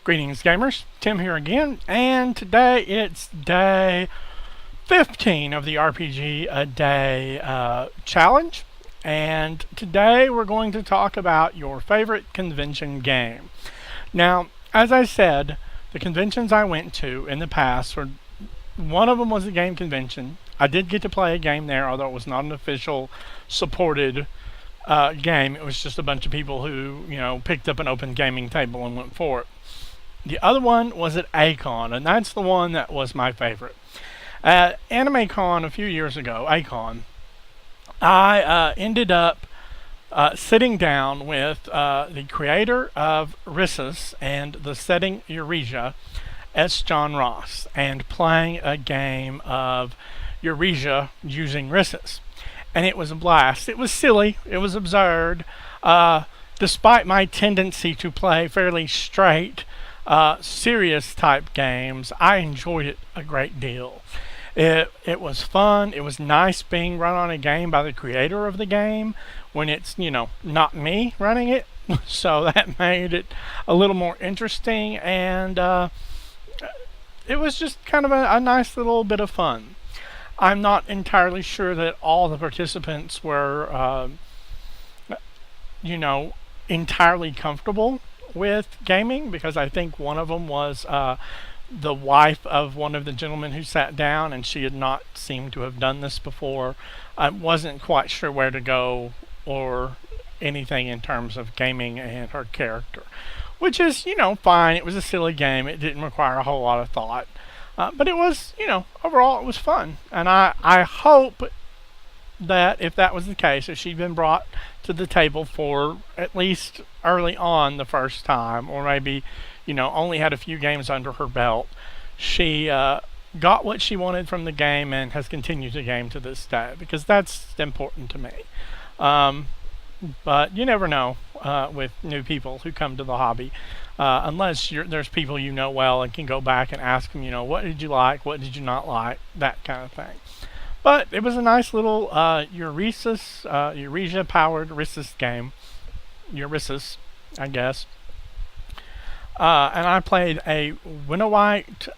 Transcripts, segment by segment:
Greetings, gamers. Tim here again, and today it's day 15 of the RPG a Day challenge. And today we're going to talk about your favorite convention game. Now, as I said, the conventions I went to in the past were one of them was a game convention. I did get to play a game there, although it was not an official supported game. It was just a bunch of people who, picked up an open gaming table and went for it. The other one was at A-Kon, and that's the one that was my favorite. At AnimeCon a few years ago, A-Kon, I ended up sitting down with the creator of Rissus and the setting Eurasia, S.John Ross, and playing a game of Eurasia using Rissus. And it was a blast. It was silly. It was absurd. Despite my tendency to play fairly straight, serious type games, I enjoyed it a great deal. It was fun. It was nice being run on a game by the creator of the game when it's, not me running it. So that made it a little more interesting, and it was just kind of a nice little bit of fun. I'm not entirely sure that all the participants were, entirely comfortable with gaming, because I think one of them was the wife of one of the gentlemen who sat down, and she had not seemed to have done this before. I wasn't quite sure where to go or anything in terms of gaming and her character, which is, fine. It was a silly game. It didn't require a whole lot of thought. But it was, overall it was fun. And I hope that if that was the case, if she'd been brought to the table for at least early on the first time, or maybe, only had a few games under her belt, she got what she wanted from the game and has continued to game to this day, because that's important to me. But you never know with new people who come to the hobby, unless there's people you know well and can go back and ask them, what did you like, what did you not like, that kind of thing. But it was a nice little Eurasia-powered Rissus game. Eurasia, I guess. And I played a Winnowite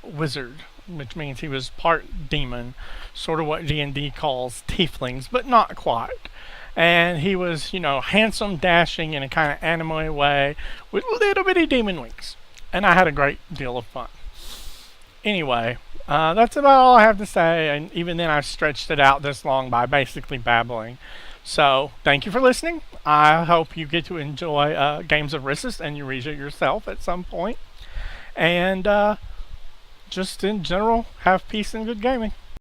wizard, which means he was part demon, sort of what D&D calls tieflings, but not quite. And he was, handsome, dashing in a kind of anime way, with little bitty demon wings. And I had a great deal of fun. Anyway, that's about all I have to say, and even then I've stretched it out this long by basically babbling. So, thank you for listening. I hope you get to enjoy games of Rissus and Eurasia yourself at some point. And just in general, have peace and good gaming.